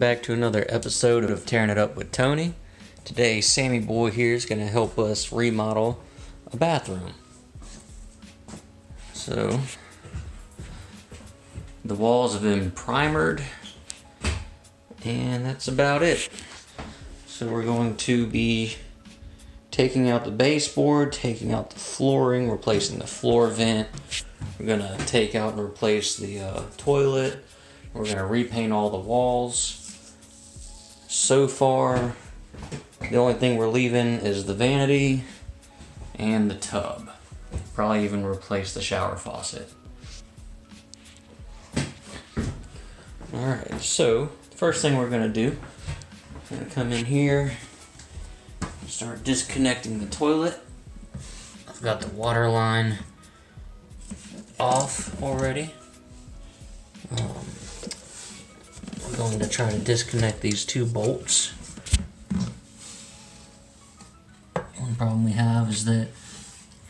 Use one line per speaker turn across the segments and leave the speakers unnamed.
back to another episode of Tearing It Up with Tony. Today, Sammy Boy here is going to help us remodel a bathroom. So, the walls have been primered, and that's about it. So we're going to be taking out the baseboard, taking out the flooring, replacing the floor vent. We're going to take out and replace the toilet. We're going to repaint all the walls. So far, the only thing we're leaving is the vanity and the tub. Probably even replace the shower faucet. Alright, so the first thing we're going to do, I'm going to come in here, start disconnecting the toilet. I've got the water line off already. I'm going to try to disconnect these two bolts. One problem we have is that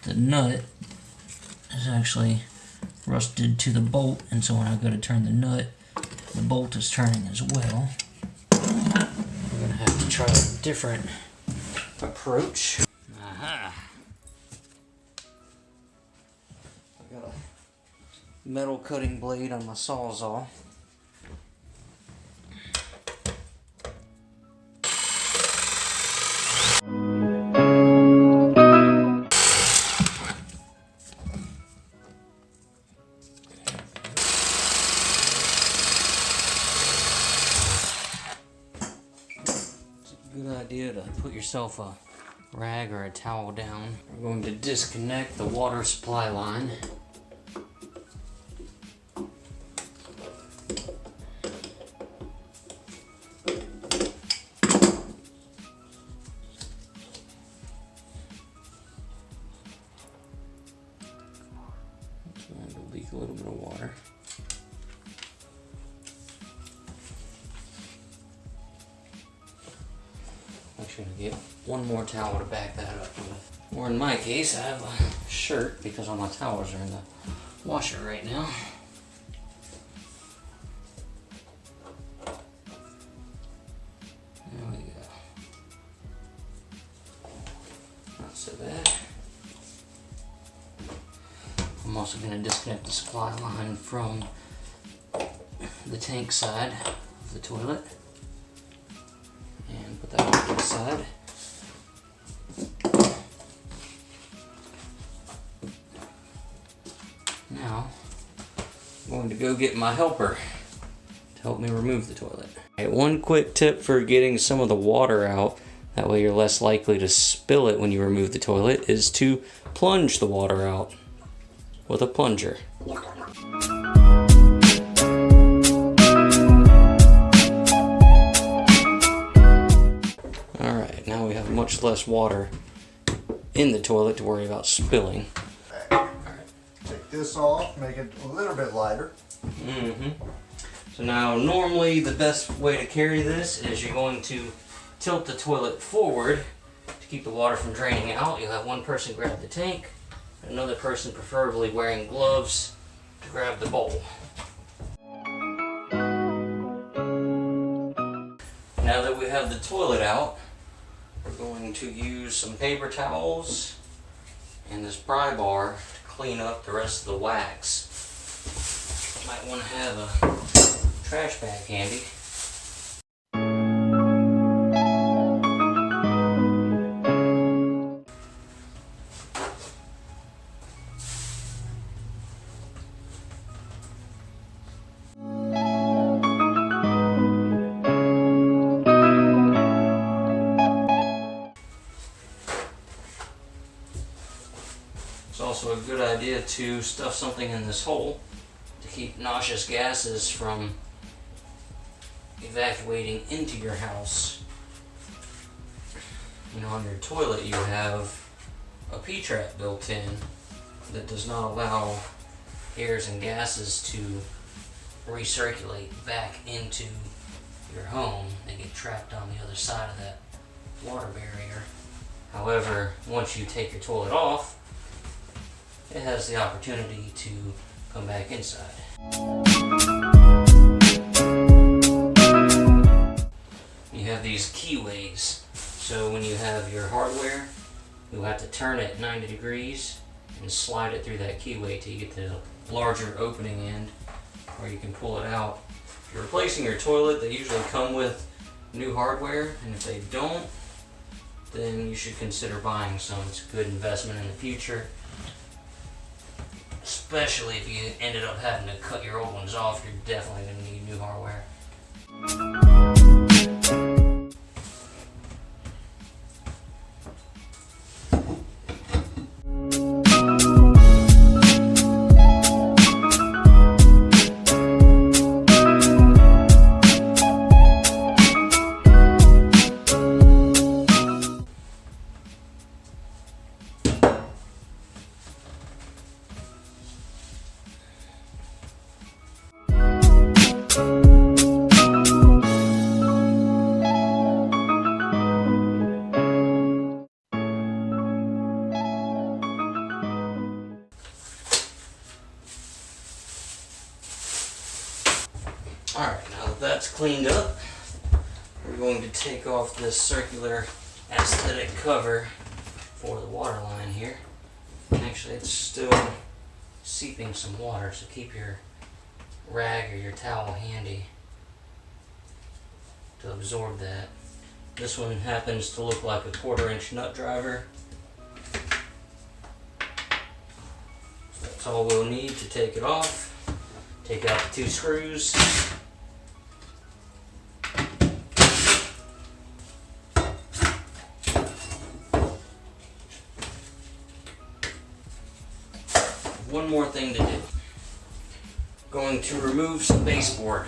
the nut is actually rusted to the bolt, and so when I go to turn the nut, the bolt is turning as well. We're going to have to try a different approach. Aha! I got a metal cutting blade on my Sawzall. Good idea to put yourself a rag or a towel down. We're going to disconnect the water supply line. It's going to leak a little bit of water. Actually, I'm going to get one more towel to back that up with. Or in my case, I have a shirt because all my towels are in the washer right now. There we go. Not so bad. I'm also going to disconnect the supply line from the tank side of the toilet. And put that on to the side. Now, I'm going to go get my helper to help me remove the toilet. Okay, one quick tip for getting some of the water out, that way you're less likely to spill it when you remove the toilet, is to plunge the water out with a plunger. Now we have much less water in the toilet to worry about spilling.
Alright, take this off, make it a little bit lighter.
So now normally the best way to carry this is you're going to tilt the toilet forward to keep the water from draining out. You'll have one person grab the tank, and another person preferably wearing gloves to grab the bowl. Now that we have the toilet out, we're going to use some paper towels and this pry bar to clean up the rest of the wax. Might want to have a trash bag handy. It's also a good idea to stuff something in this hole to keep noxious gases from evacuating into your house. You know, on your toilet you have a P-trap built in that does not allow airs and gases to recirculate back into your home. They get trapped on the other side of that water barrier. However, once you take your toilet off, it has the opportunity to come back inside. have these keyways. So when you have your hardware, you'll have to turn it 90 degrees and slide it through that keyway till you get to the larger opening end where you can pull it out. If you're replacing your toilet, they usually come with new hardware, and if they don't, then you should consider buying some. It's a good investment in the future, especially if you ended up having to cut your old ones off. You're definitely going to need new hardware. Alright, now that that's cleaned up, we're going to take off this circular aesthetic cover for the water line here. Actually, it's still seeping some water, so keep your rag or your towel handy to absorb that. This one happens to look like a 1/4-inch nut driver. So that's all we'll need to take it off. Take out the 2 screws. One more thing to do. Going to remove some baseboard.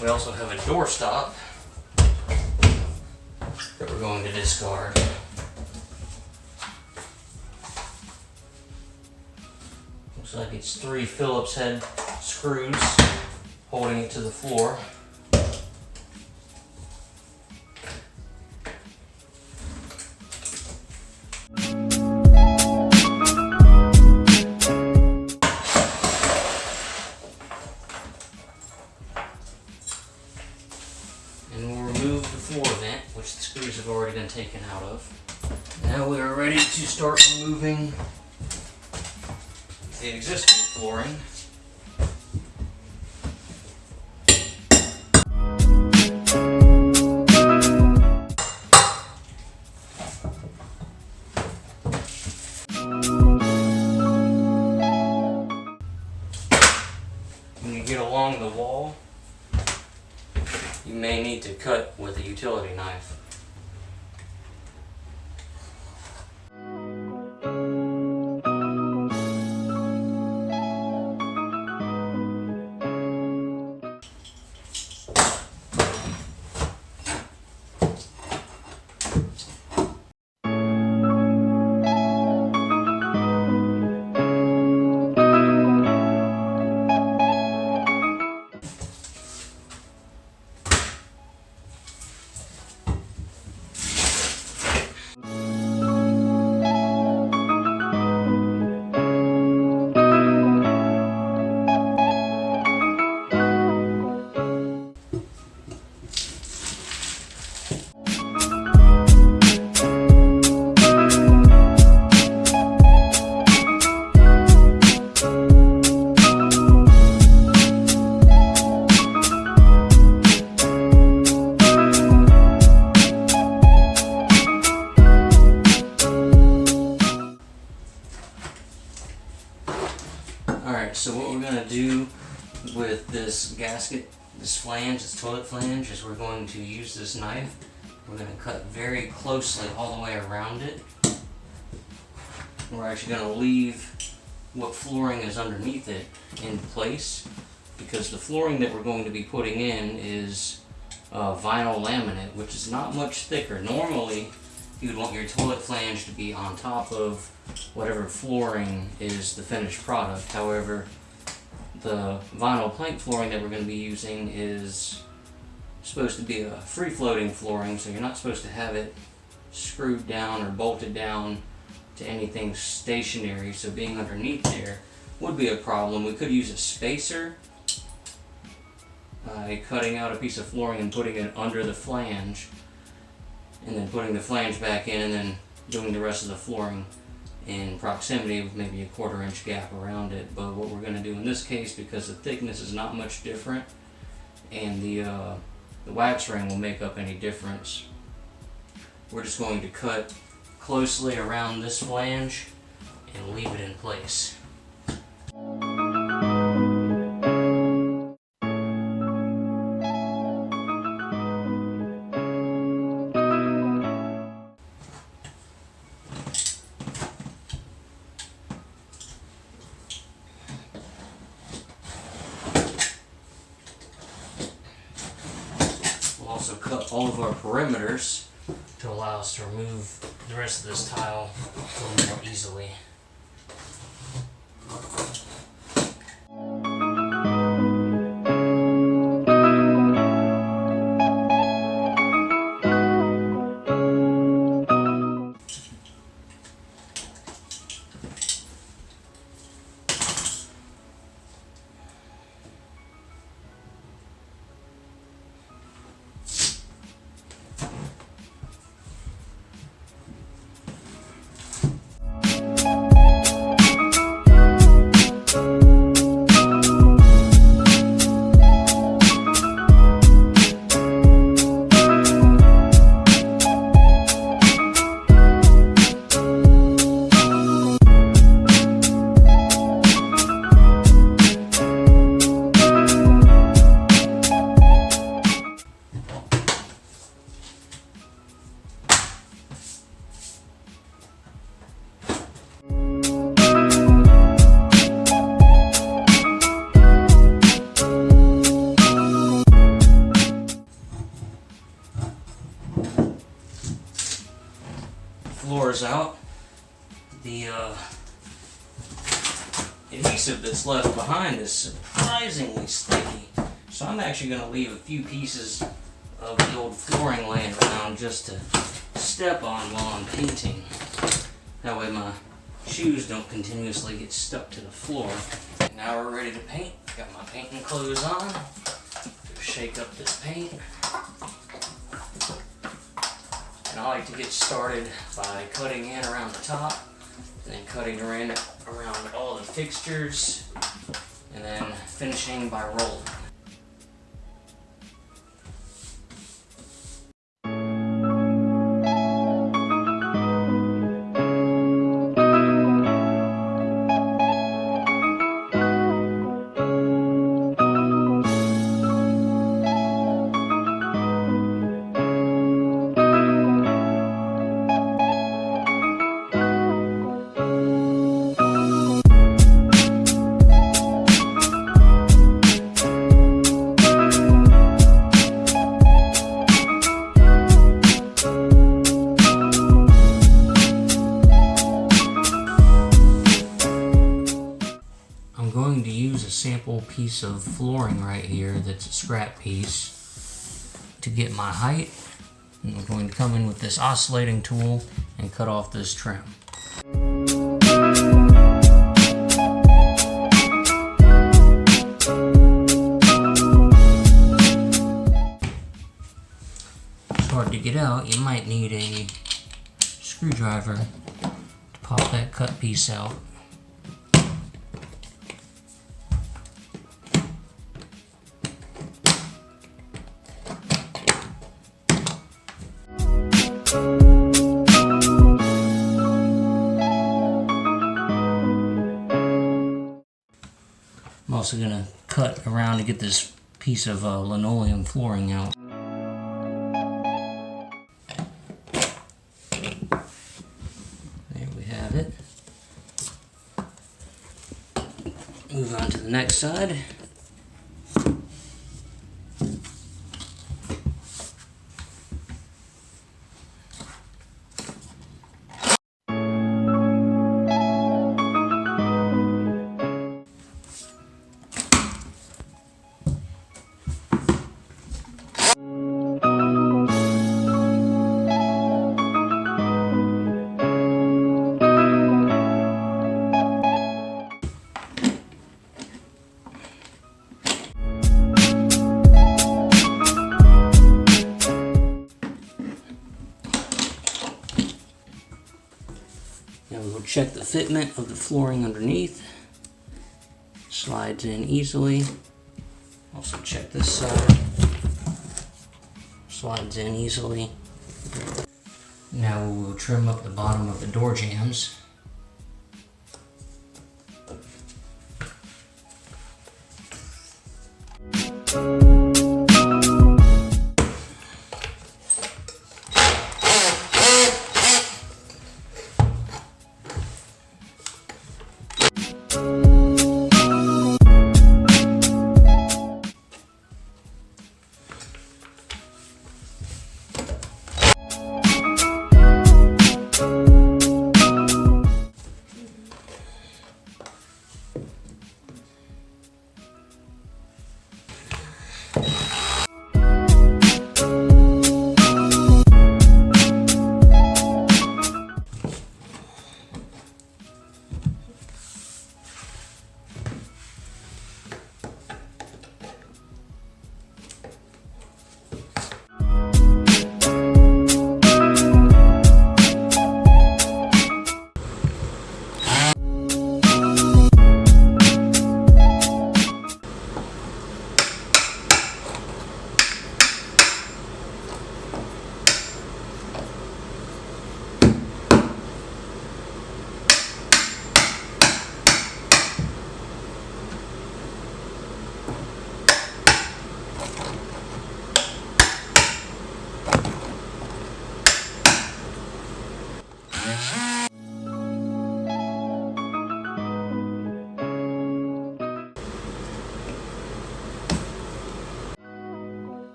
We also have a doorstop that we're going to discard. Looks like it's 3 Phillips head screws holding it to the floor. Which the screws have already been taken out of. Now we are ready to start removing the existing flooring. When you get along the wall, you may need to cut with a utility knife. So what we're going to do with this gasket, this flange, this toilet flange, is we're going to use this knife. We're going to cut very closely all the way around it. We're actually going to leave what flooring is underneath it in place, because the flooring that we're going to be putting in is vinyl laminate, which is not much thicker. Normally, you would want your toilet flange to be on top of whatever flooring is the finished product. However, the vinyl plank flooring that we're going to be using is supposed to be a free-floating flooring, so you're not supposed to have it screwed down or bolted down to anything stationary, so being underneath there would be a problem. We could use a spacer by cutting out a piece of flooring and putting it under the flange, and then putting the flange back in, and then doing the rest of the flooring in proximity with maybe a 1/4 inch gap around it. But what we're going to do in this case, because the thickness is not much different and the wax ring will make up any difference, we're just going to cut closely around this flange and leave it in place. We'll also cut all of our perimeters to allow us to remove the rest of this tile a little more easily. Floors out. The adhesive that's left behind is surprisingly sticky, so I'm actually going to leave a few pieces of the old flooring laying around just to step on while I'm painting. That way my shoes don't continuously get stuck to the floor. Now we're ready to paint. Got my painting clothes on. Shake up this paint. And I like to get started by cutting in around the top, and then cutting around all the fixtures, and then finishing by rolling. I'm going to use a sample piece of flooring right here that's a scrap piece to get my height, and I'm going to come in with this oscillating tool and cut off this trim. It's hard to get out. You might need a screwdriver to pop that cut piece out. I'm also going to cut around to get this piece of linoleum flooring out. There we have it. side. Now we will check the fitment of the flooring underneath. Slides in easily. Also check this side. Slides in easily. Now we will trim up the bottom of the door jambs.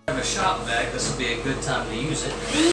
A shop vac, this will be a good time to use it.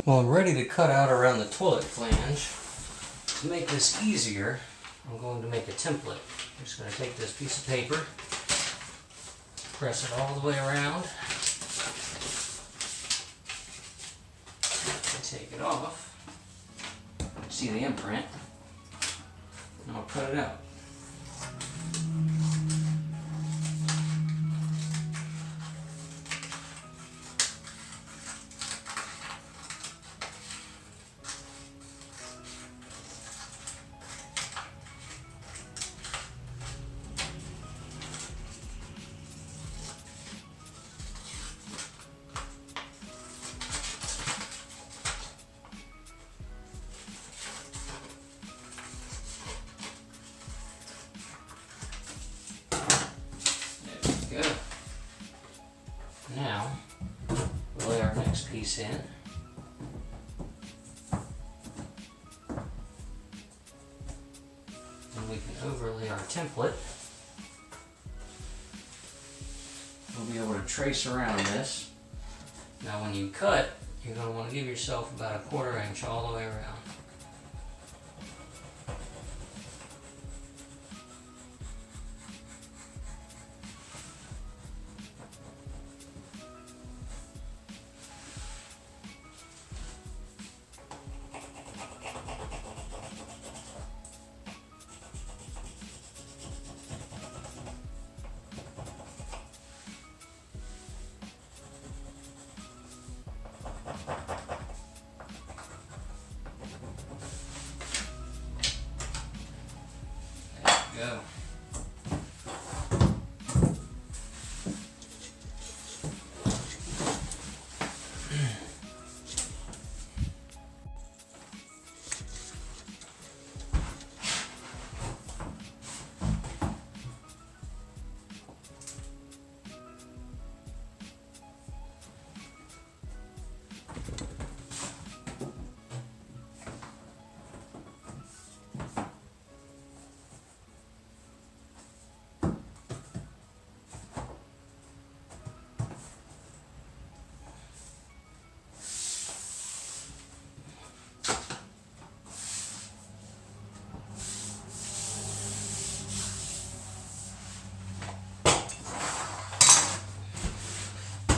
Well, I'm ready to cut out around the toilet flange. To make this easier, I'm going to make a template. I'm just going to take this piece of paper, press it all the way around, take it off, see the imprint, and I'll cut it out. There we go. Now, we'll lay our next piece in. And we can overlay our template. We'll be able to trace around this. Now when you cut, you're going to want to give yourself about a 1/4 inch all the way around. Go.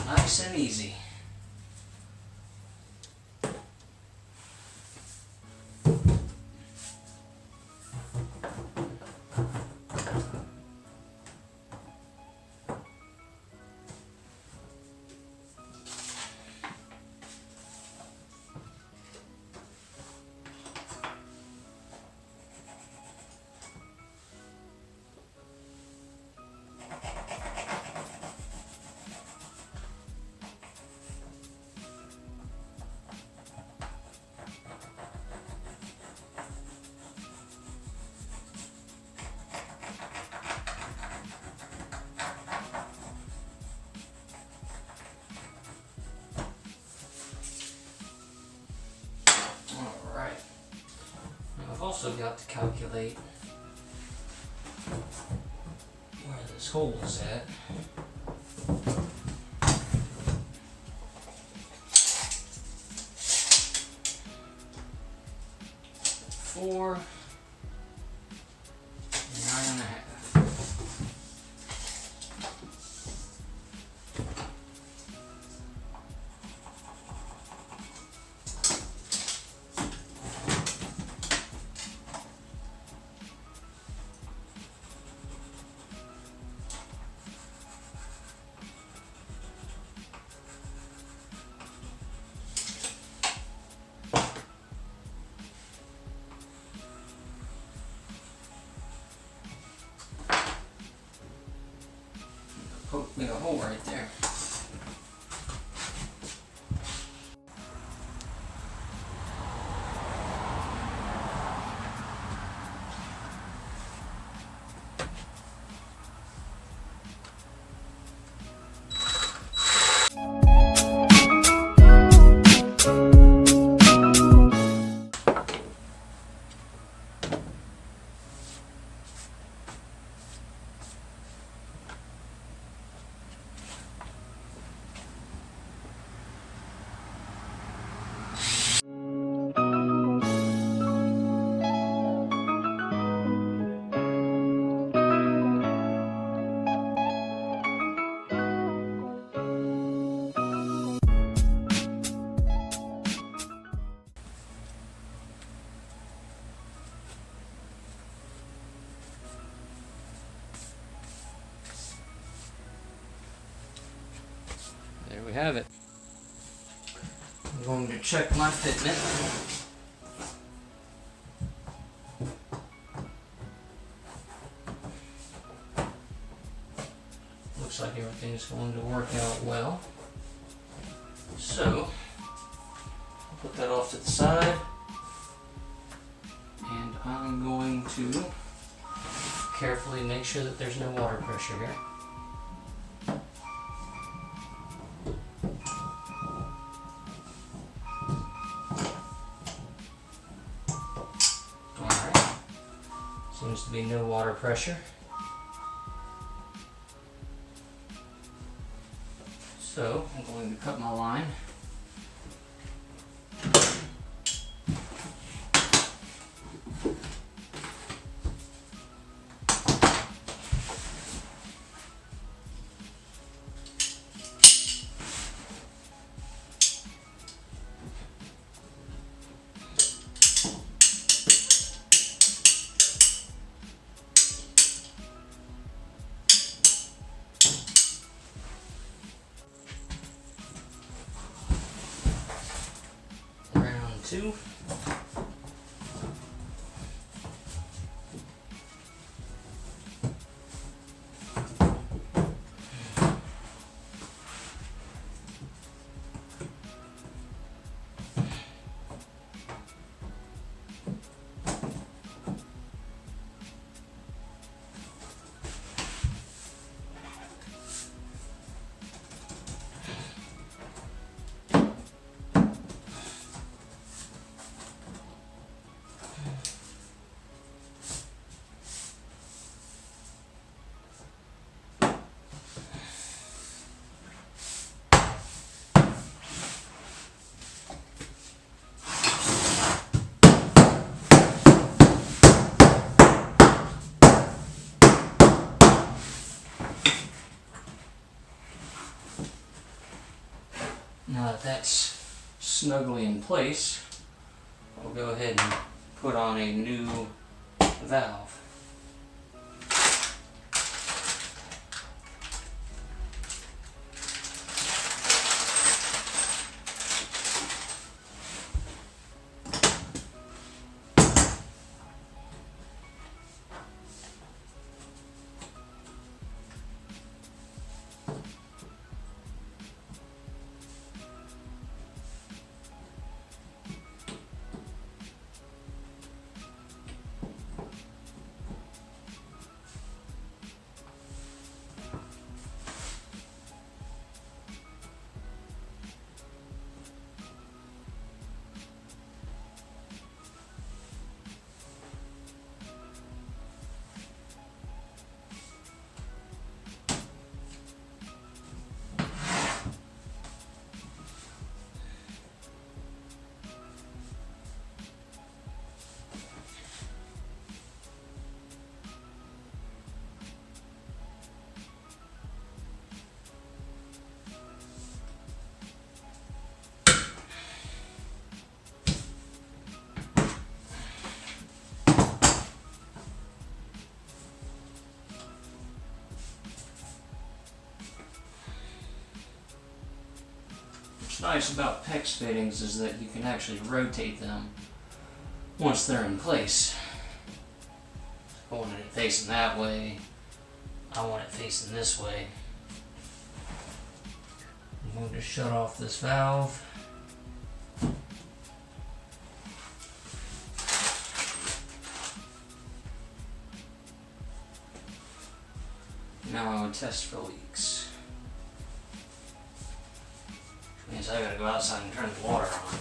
Nice and easy. I've also got to calculate where this hole is at. Four, 9.5. Poke me a hole right there. there we have it. I'm going to check my fitment. Looks like everything's going to work out well. So, I'll put that off to the side. And I'm going to carefully make sure that there's no water pressure here. Alright. Seems to be no water pressure. So, I'm going to cut my line. Two. Now that that's snugly in place, I'll go ahead and put on a new valve. What's nice about PEX fittings is that you can actually rotate them once they're in place. I wanted it facing that way. I want it facing this way. I'm going to shut off this valve. Now I would test for leaks. Means I gotta go outside and turn the water on.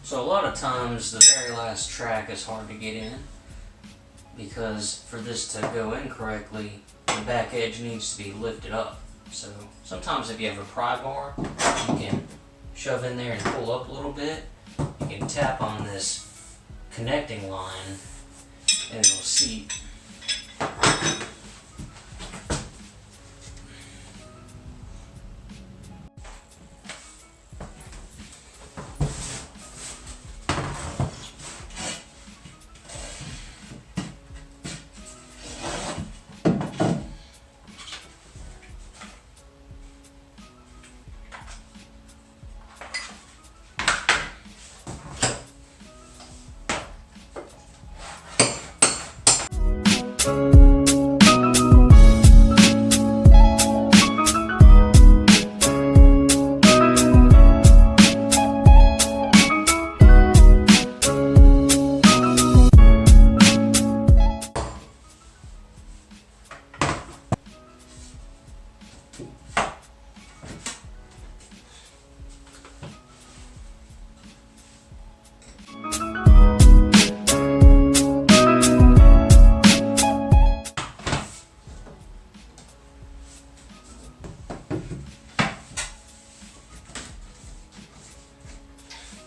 So a lot of times the very last track is hard to get in because for this to go in correctly, the back edge needs to be lifted up. So sometimes if you have a pry bar, you can shove in there and pull up a little bit. You can tap on this connecting line and it'll seat.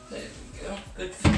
There we go, good fit.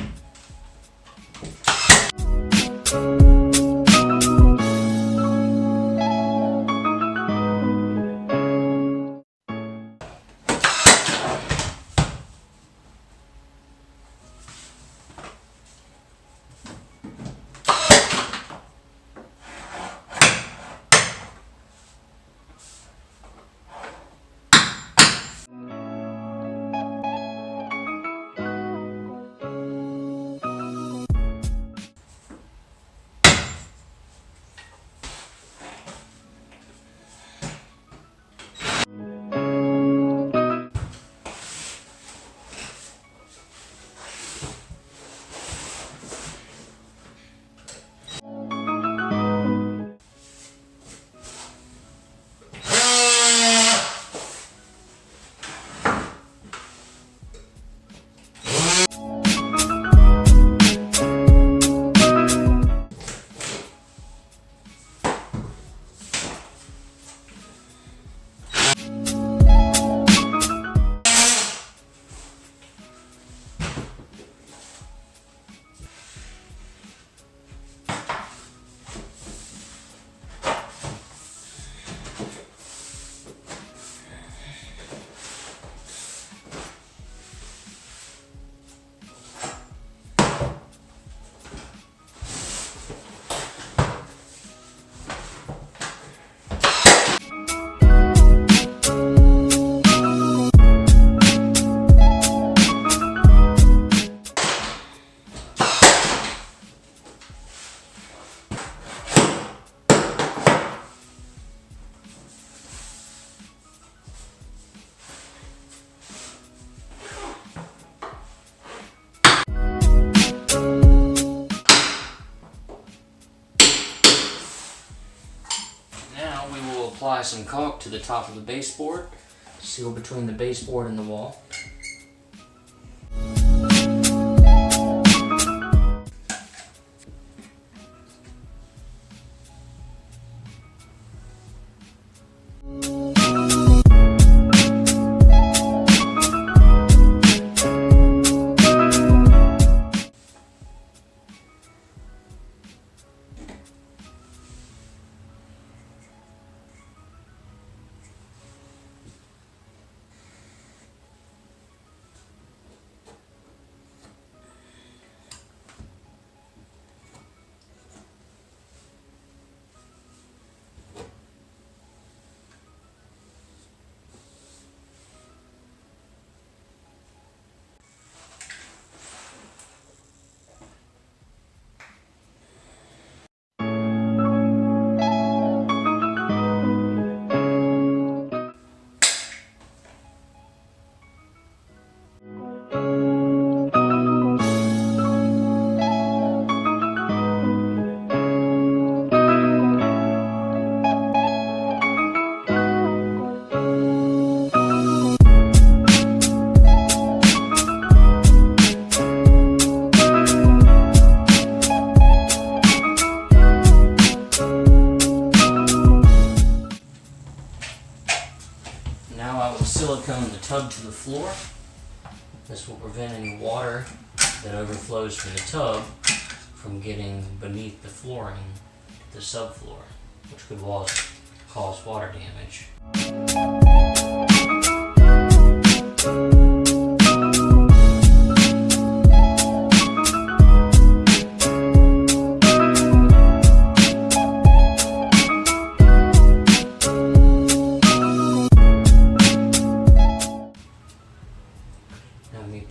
Apply some caulk to the top of the baseboard, seal between the baseboard and the wall. floor. This will prevent any water that overflows from the tub from getting beneath the flooring to the subfloor, which could cause water damage.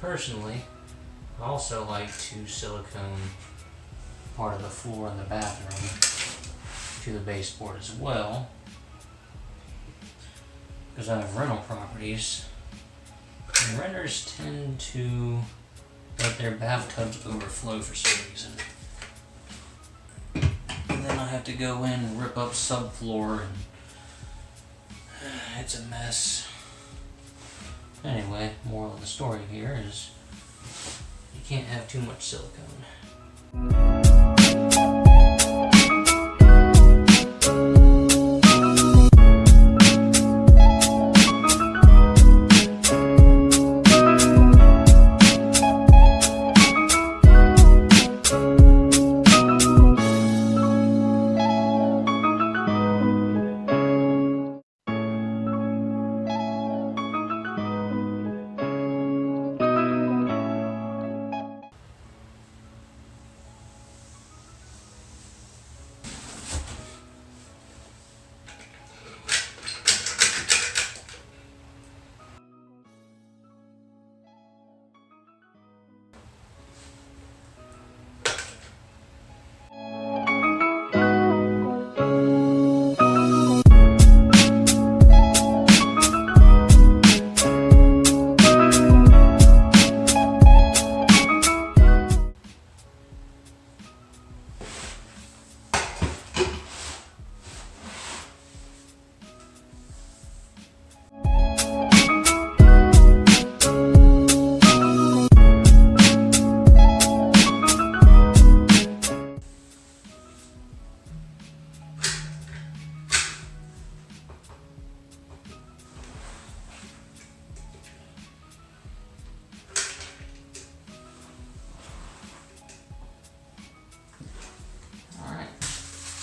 Personally, I also like to silicone part of the floor in the bathroom to the baseboard as well, because I have rental properties, and renters tend to let their bathtubs overflow for some reason. And then I have to go in and rip up subfloor, and it's a mess. Anyway, moral of the story here is you can't have too much silicone.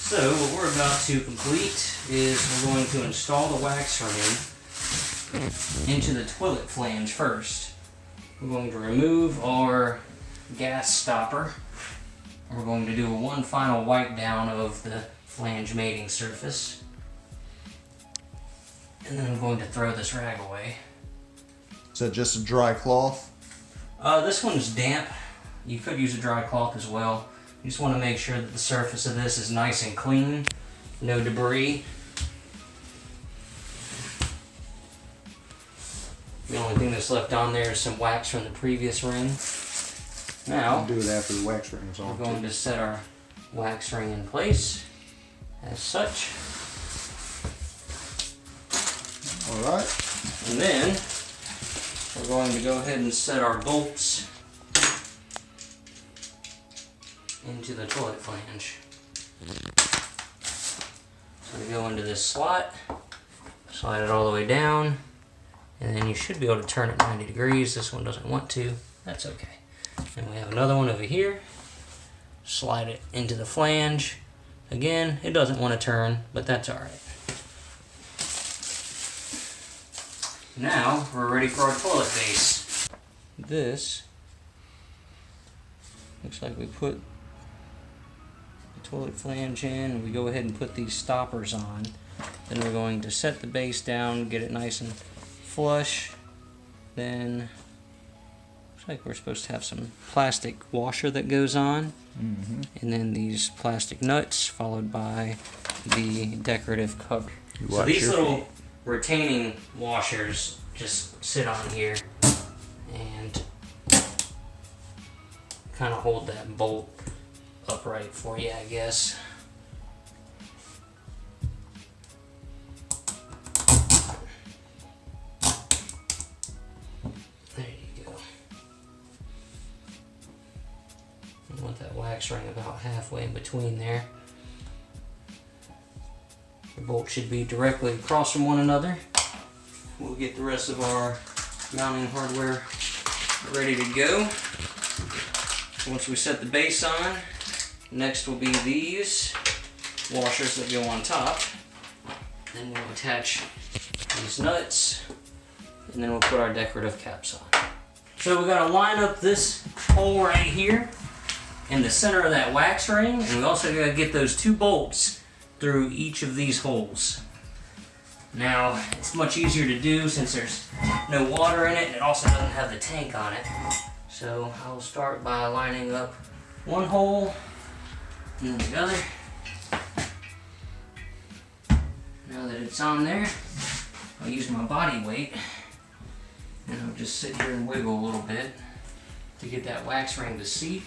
So what we're about to complete is we're going to install the wax ring into the toilet flange first. We're going to remove our gas stopper. We're going to do one final wipe down of the flange mating surface. And then I'm going to throw this rag away.
Is that just a dry cloth?
This one's damp. You could use a dry cloth as well. You just want to make sure that the surface of this is nice and clean, no debris. The only thing that's left on there is some wax from the previous ring. Now,
I'll do it after the wax ring is on.
we're going to set our wax ring in place as such.
Alright.
And then, we're going to go ahead and set our bolts into the toilet flange. So we go into this slot, slide it all the way down, and then you should be able to turn it 90 degrees. This one doesn't want to, that's okay. And we have another one over here, slide it into the flange. Again, it doesn't want to turn, but that's alright. Now, we're ready for our toilet base. This looks like we put toilet flange in, and we go ahead and put these stoppers on. Then we're going to set the base down, get it nice and flush. Then looks like we're supposed to have some plastic washer that goes on, and then these plastic nuts followed by the decorative cover. So these little retaining washers just sit on here and kind of hold that bolt upright for you, I guess. There you go. You want that wax ring about halfway in between there. The bolts should be directly across from one another. We'll get the rest of our mounting hardware ready to go. Once we set the base on, next will be these washers that go on top. Then we'll attach these nuts, and then we'll put our decorative caps on. So we gotta line up this hole right here in the center of that wax ring, and we also gotta get those 2 bolts through each of these holes. Now, it's much easier to do since there's no water in it, and it also doesn't have the tank on it. So I'll start by lining up one hole and then the other. Now that it's on there, I'll use my body weight and I'll just sit here and wiggle a little bit to get that wax ring to seat.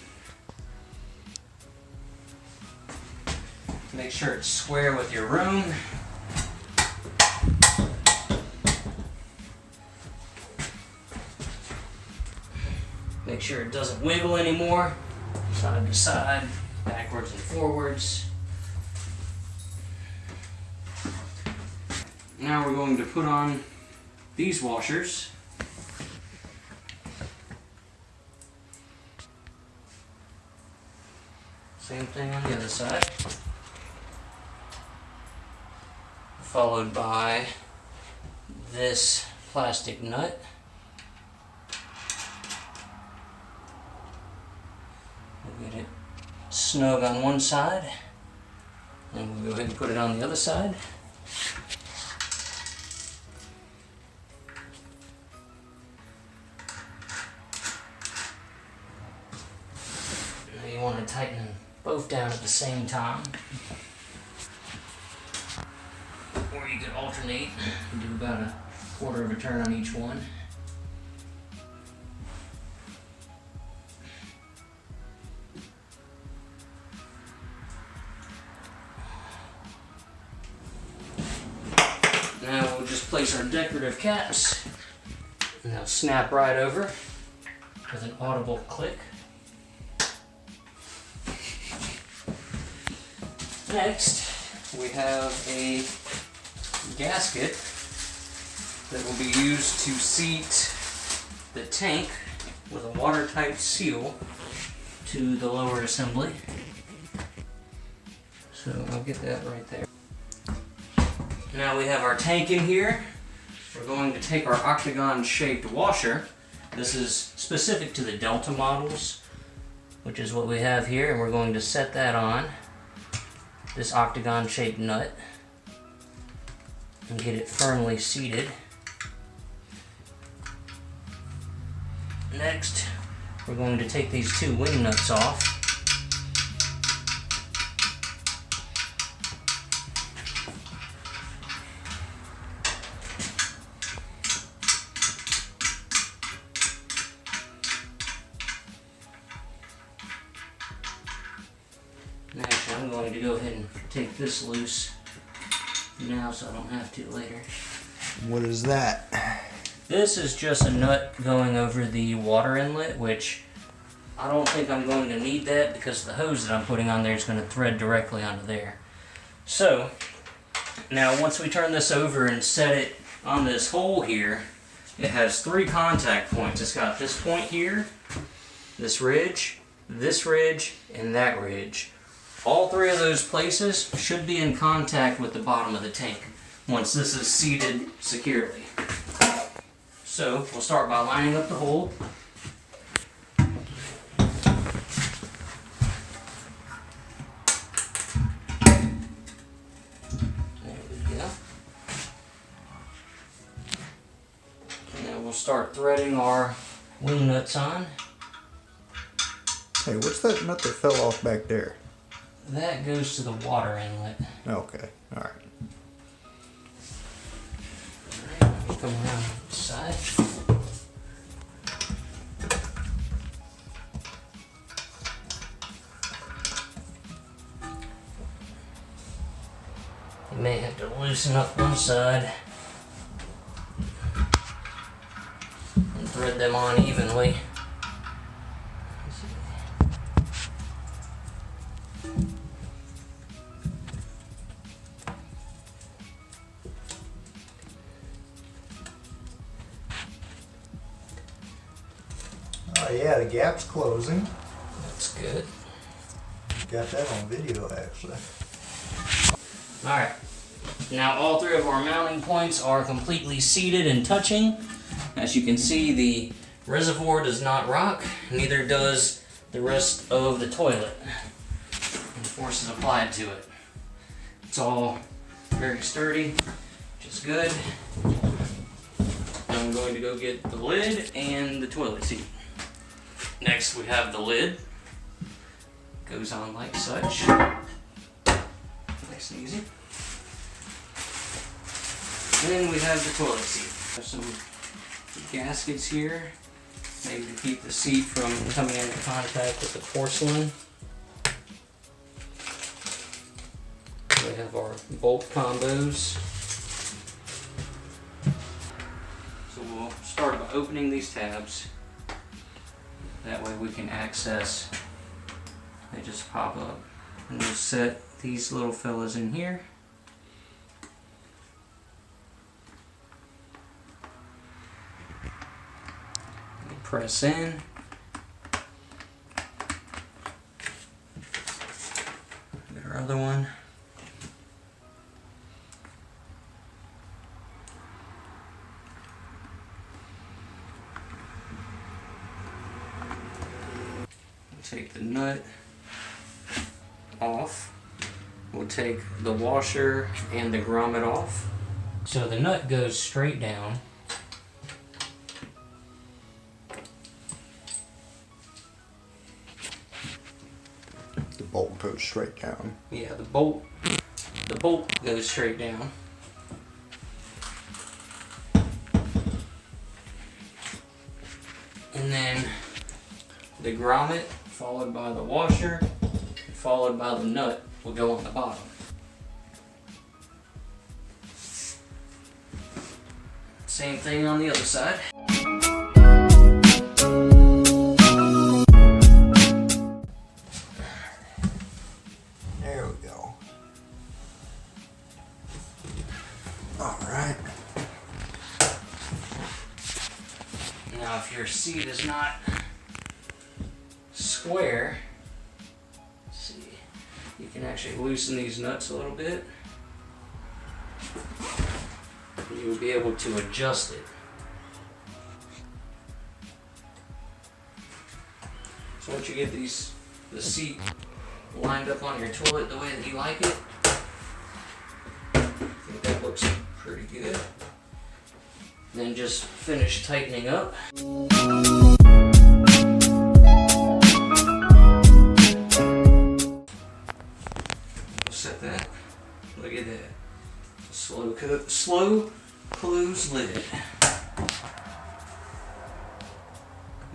Make sure it's square with your room. Make sure it doesn't wiggle anymore, side to side, backwards and forwards. Now we're going to put on these washers. Same thing on the other side. Followed by this plastic nut. We'll get it snug on one side, and we'll go ahead and put it on the other side. Now you want to tighten them both down at the same time. Or you could alternate and do about a quarter of a turn on each one. Now we'll just place our decorative caps, and they'll snap right over with an audible click. Next, we have a gasket that will be used to seat the tank with a watertight seal to the lower assembly. So I'll get that right there. Now we have our tank in here. We're going to take our octagon shaped washer. This is specific to the Delta models, which is what we have here, and we're going to set that on this octagon shaped nut and get it firmly seated. Next, we're going to take these 2 wing nuts off. Next, I'm going to go ahead and take this loose now so I don't have to later.
What is that?
This is just a nut going over the water inlet, which I don't think I'm going to need that because the hose that I'm putting on there is going to thread directly onto there. So, now once we turn this over and set it on this hole here, it has 3 contact points. It's got this point here, this ridge, and that ridge. All 3 of those places should be in contact with the bottom of the tank once this is seated securely. So we'll start by lining up the hole. There we go. And then we'll start threading our wing nuts on.
Hey, what's that nut that fell off back there?
That goes to the water inlet.
Okay, alright.
Come around the side. You may have to loosen up one side and thread them on evenly.
yeah, the gap's closing.
That's good.
Got that on video, actually.
Alright, now all three of our mounting points are completely seated and touching. As you can see, the reservoir does not rock, neither does the rest of the toilet. And force is applied to it. It's all very sturdy, which is good. Now I'm going to go get the lid and the toilet seat. Next we have the lid. Goes on like such. Nice and easy. Then we have the toilet seat. There's some gaskets here, maybe to keep the seat from coming into contact with the porcelain. We have our bolt combos. So we'll start by opening these tabs. That way we can access. They just pop up. And we'll set these little fellas in here. And press in. Get our other one. Take the nut off. We'll take the washer and the grommet off. So the nut goes straight down.
The bolt goes straight down.
Yeah, the bolt goes straight down. And then the grommet, followed by the washer, followed by the nut, will go on the bottom. Same thing on the other side.
There we go. Alright.
Now if your seat is not square, let's see, you can actually loosen these nuts a little bit. You'll be able to adjust it. So once you get the seat lined up on your toilet the way that you like it, I think that looks pretty good. Then just finish tightening up. Set that. Look at that. Slow close lid.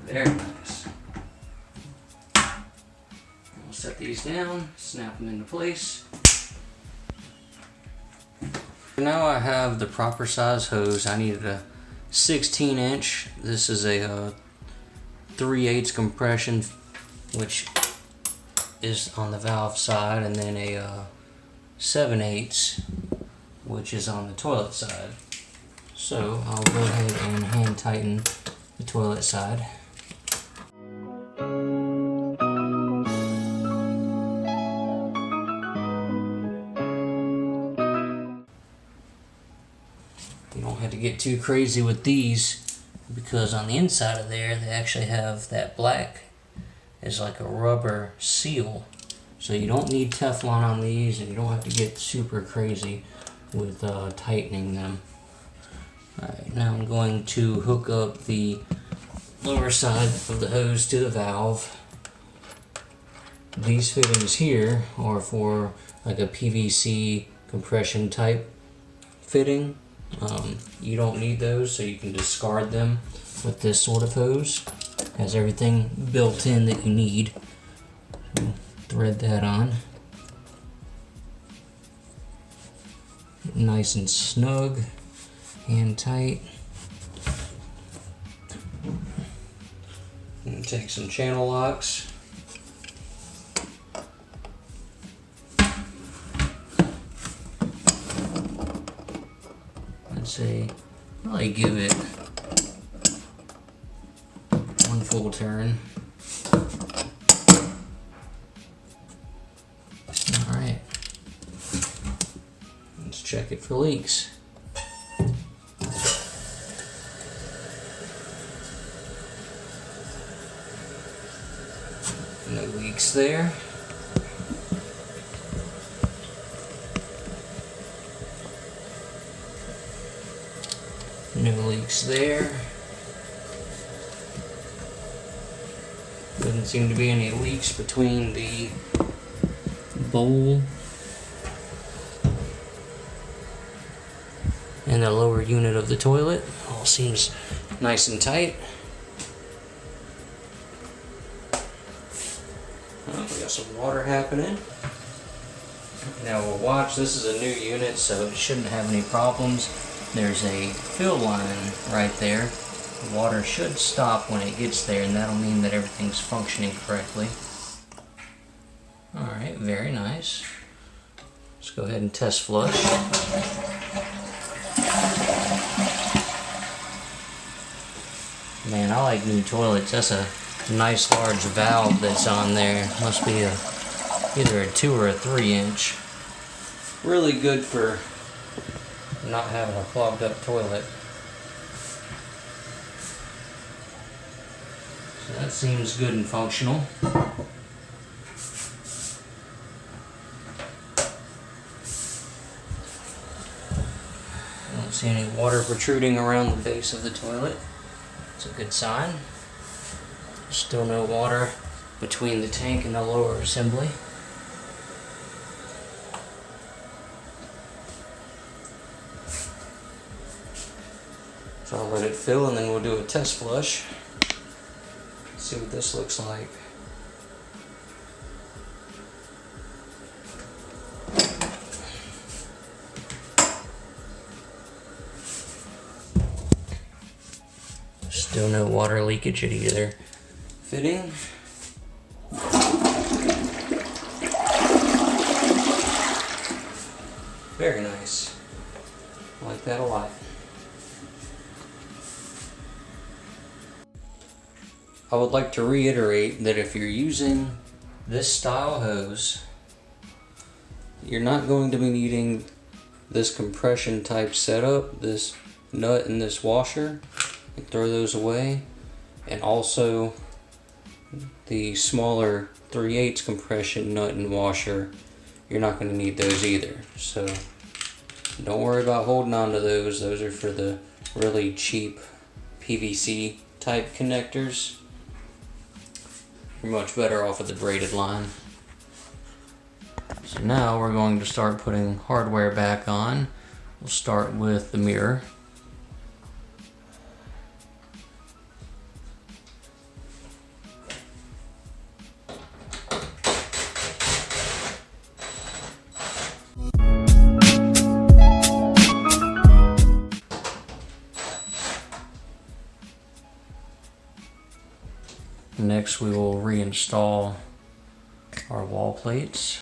Very nice. We'll set these down, snap them into place. Now I have the proper size hose. I needed a 16-inch. This is a 3/8 compression, which is on the valve side, and then a 7/8, which is on the toilet side. So I'll go ahead and hand tighten the toilet side. You don't have to get too crazy with these, because on the inside of there they actually have that black is like a rubber seal. So you don't need Teflon on these, and you don't have to get super crazy with tightening them. Alright, now I'm going to hook up the lower side of the hose to the valve. These fittings here are for like a PVC compression type fitting. You don't need those, so you can discard them with this sort of hose. Has everything built in that you need. So thread that on. Nice and snug and tight. And take some channel locks. I'd say probably give it 1/4 full turn. Alright. Let's check it for leaks. No leaks there. No leaks there. Doesn't seem to be any leaks between the bowl and the lower unit of the toilet. All seems nice and tight. Oh, we got some water happening. Now we'll watch. This is a new unit, so it shouldn't have any problems. There's a fill line right there. The water should stop when it gets there, and that'll mean that everything's functioning correctly. Alright, very nice. Let's go ahead and test flush. Man, I like new toilets. That's a nice large valve that's on there. Must be either a 2 or a 3 inch. Really good for not having a clogged up toilet. So that seems good and functional. I don't see any water protruding around the base of the toilet. It's a good sign. Still no water between the tank and the lower assembly. So I'll let it fill and then we'll do a test flush. See what this looks like. Still no water leakage at either fitting. Very nice. I like that a lot. I would like to reiterate that if you're using this style hose, you're not going to be needing this compression type setup, this nut and this washer. You throw those away, and also the smaller 3/8 compression nut and washer, you're not going to need those either. So don't worry about holding on to those. Those are for the really cheap PVC type connectors. You're much better off with the braided line. So now we're going to start putting hardware back on. We'll start with the mirror. Next we will reinstall our wall plates.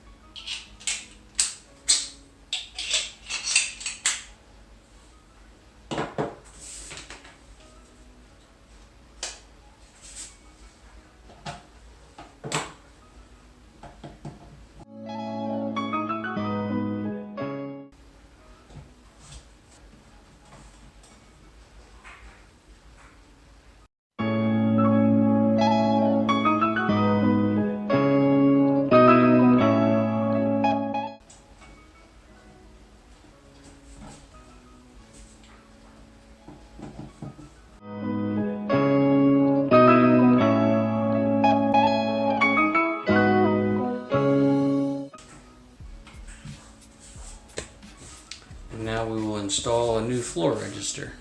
Now we will install a new floor register.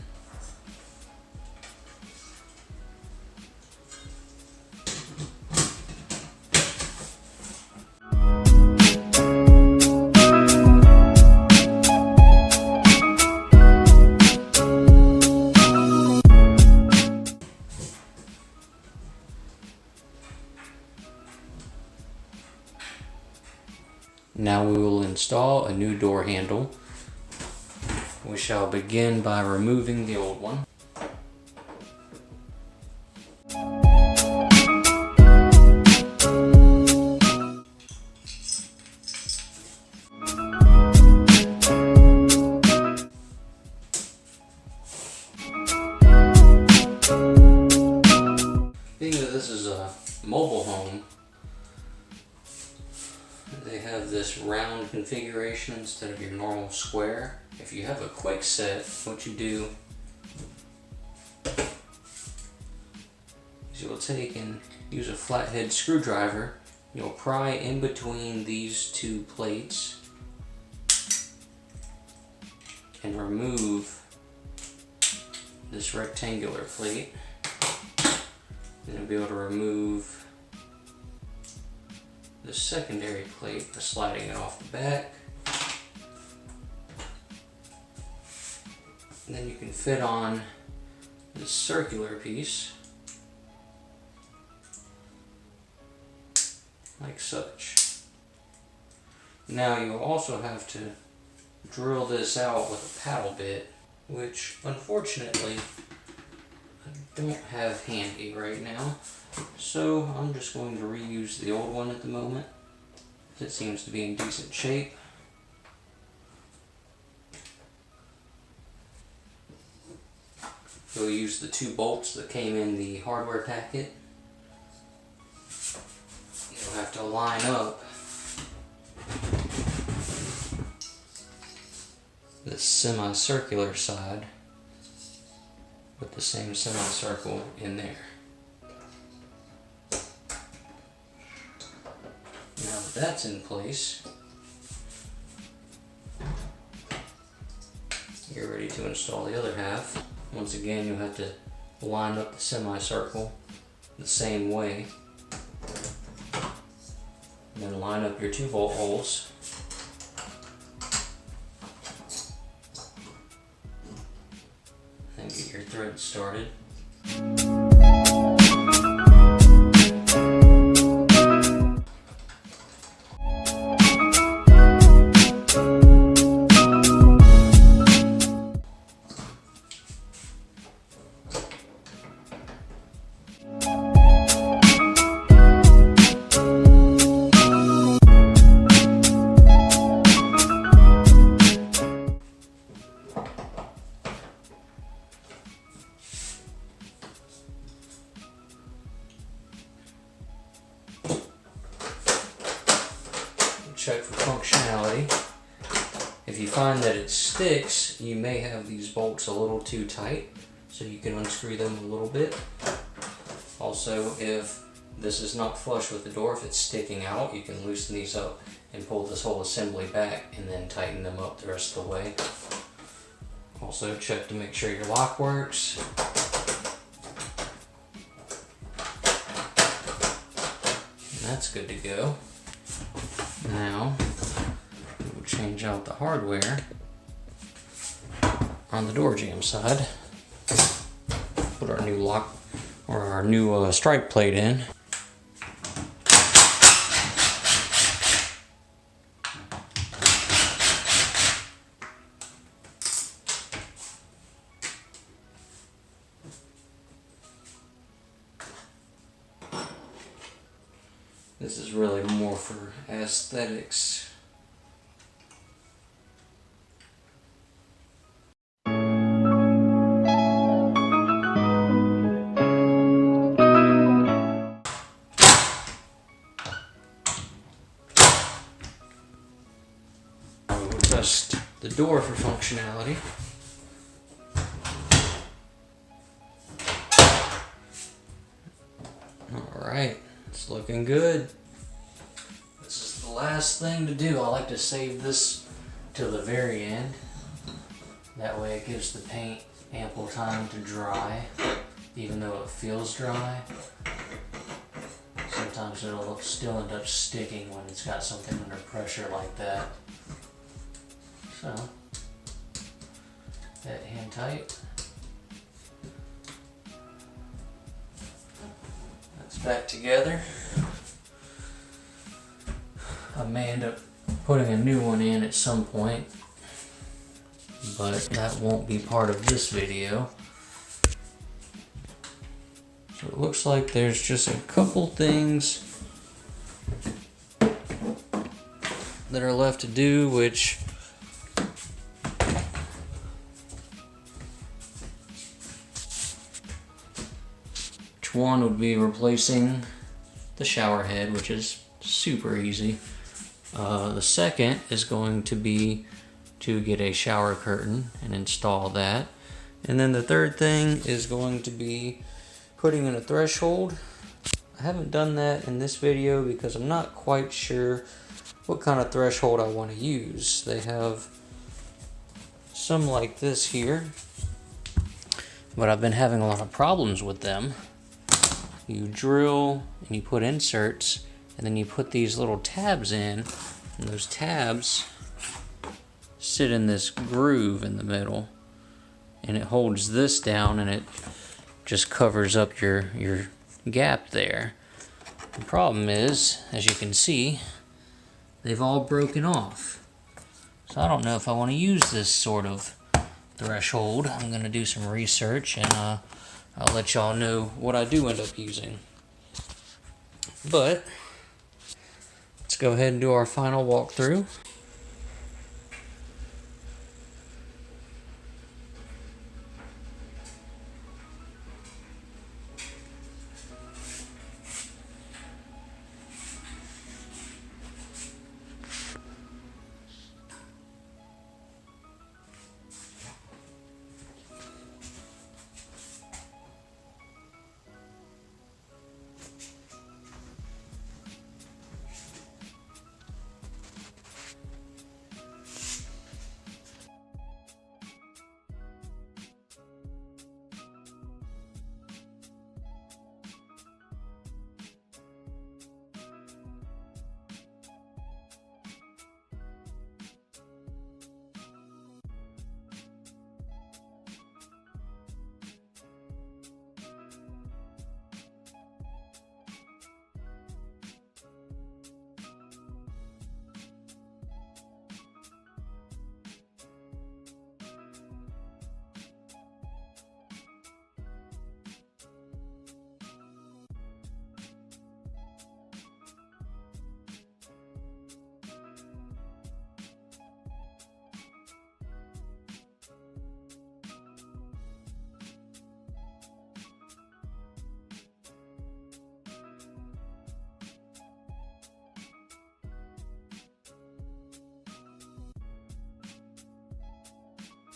Now we will install a new door handle. We shall begin by removing the old one. They have this round configuration instead of your normal square. If you have a quick set, what you do is you'll take and use a flathead screwdriver. You'll pry in between these two plates and remove this rectangular plate. Then you'll be able to remove the secondary plate by sliding it off the back. And then you can fit on this circular piece like such. Now you'll also have to drill this out with a paddle bit, which unfortunately I don't have handy right now. So I'm just going to reuse the old one at the moment. It seems to be in decent shape. We'll use the 2 bolts that came in the hardware packet. You'll have to line up the semicircular side with the same semicircle in there. Now that that's in place, you're ready to install the other half. Once again, you'll have to line up the semicircle the same way. And then line up your 2 bolt holes. And get your thread started. Check for functionality. If you find that it sticks, you may have these bolts a little too tight, so you can unscrew them a little bit. Also, if this is not flush with the door, if it's sticking out, you can loosen these up and pull this whole assembly back and then tighten them up the rest of the way. Also, check to make sure your lock works. And that's good to go. Now, we'll change out the hardware on the door jamb side. Put our new lock, or our new strike plate in. This is really more for aesthetics. We'll adjust the door for functionality. Alright. It's looking good. This is the last thing to do. I like to save this till the very end. That way it gives the paint ample time to dry, even though it feels dry. Sometimes it'll still end up sticking when it's got something under pressure like that. So, that hand tight. Back together. I may end up putting a new one in at some point, but that won't be part of this video. So it looks like there's just a couple things that are left to do, which one would be replacing the shower head, which is super easy. The second is going to be to get a shower curtain and install that. And then the third thing is going to be putting in a threshold. I haven't done that in this video because I'm not quite sure what kind of threshold I want to use. They have some like this here, but I've been having a lot of problems with them. You drill and you put inserts, and then you put these little tabs in, and those tabs sit in this groove in the middle, and it holds this down, and it just covers up your gap there. The problem is, as you can see, they've all broken off. So I don't know if I want to use this sort of threshold. I'm going to do some research, and I'll let y'all know what I do end up using. But let's go ahead and do our final walkthrough.